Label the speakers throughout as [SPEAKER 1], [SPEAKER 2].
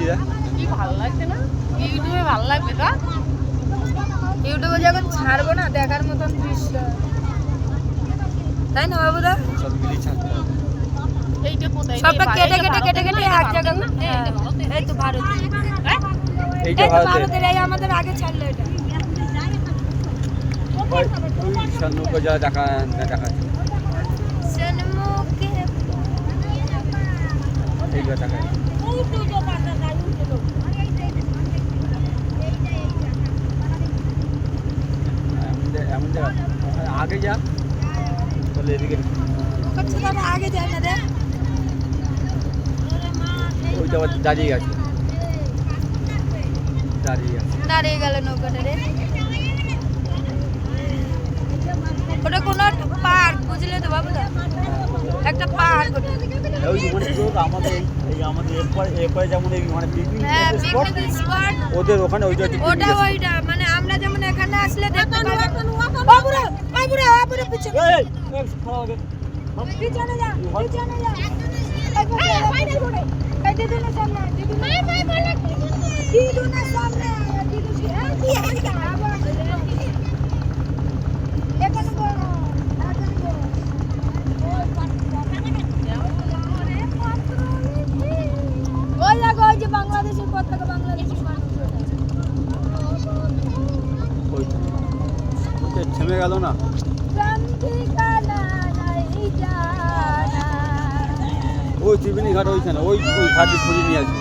[SPEAKER 1] দিদা
[SPEAKER 2] কি ভালো লাগছে না? ইউটিউবে ভালো লাগবে তো? ইউটিউবে যখন ছাড়বো না দেখার মতন দৃশ্য, তাই না বাবুদা?
[SPEAKER 1] সব মিলিয়ে ছাড়তে হবে।
[SPEAKER 2] এইটা কোথায়? সবটা কেটে কেটে কেটে কেটে এক জায়গায়। এই তো ভারত,
[SPEAKER 1] এইটা ভারতের
[SPEAKER 2] ভারতের এই আমাদের আগে ছাড়লো এটা।
[SPEAKER 1] ওই সন্মুখে যা দেখাচ্ছে এইগুলো দেখাচ্ছে এমন জায়গা আগে যা তাহলে এদিকে
[SPEAKER 2] আগে যায় না রে,
[SPEAKER 1] ওইটা আবার দাঁড়িয়ে গেছে
[SPEAKER 2] দাঁড়িয়ে গেল নৌকাটা রে। ওটা কোনো একটা পার্ক, বুঝলে তো বাবুদা? একটা পার্ক ওটা।
[SPEAKER 1] ওই মানে আমাদের আমাদের এরপরে যেমন এই মানে পিকনিক
[SPEAKER 2] স্পট
[SPEAKER 1] ওদের ওখানে ওইটা
[SPEAKER 2] ওইটা মানে আমরা যেমন এখানে আসলে দেখতে পাই। বাবুরা বাবুরা বাবুরা পিছনে পিছনে যা পিছনে যা। এই দিদুনের সামনে দিদুনের সামনে ওই লাগো ওই যে বাংলাদেশের পতাকা, বাংলাদেশের মানুষ
[SPEAKER 1] ওইটা থেমে গেল না। ওই ত্রিবেণী ঘাট ওইখানে ওই ওই ঘাটে ঘুরিয়ে নিয়ে আসবে।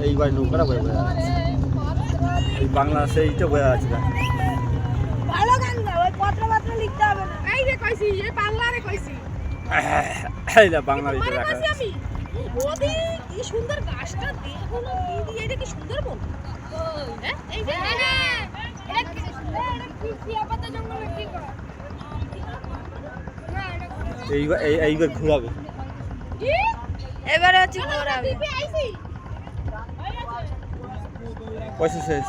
[SPEAKER 1] এইবার নৌকাটা বয়ে বয়ে আছে এই বাংলাদেশে এইটা বয়ে আছে।
[SPEAKER 2] ভালো গান গাও, ওই পত্র লিখতে হবে না। এই রে কইছি, এই বাংলা রে কইছি।
[SPEAKER 1] এইটা বাংলা লিখে রাখা আছে।
[SPEAKER 2] আমি ওদি কি সুন্দর গাছটা দেখো না দিদি, এটা কি সুন্দর বল। হ্যাঁ এই যে এটা কি সুন্দর, এটা কি চিয়াপাতা জঙ্গলে কি করে না এটা
[SPEAKER 1] এইবার ঘোরাবে।
[SPEAKER 2] কি এবারে আছে ঘোরাবে।
[SPEAKER 1] পয়সা শেষ,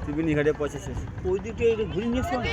[SPEAKER 1] ত্রিবেণী ঘাটে পয়সা শেষ। ওই দিকে এটা ঘুরে নিয়ে এসো না।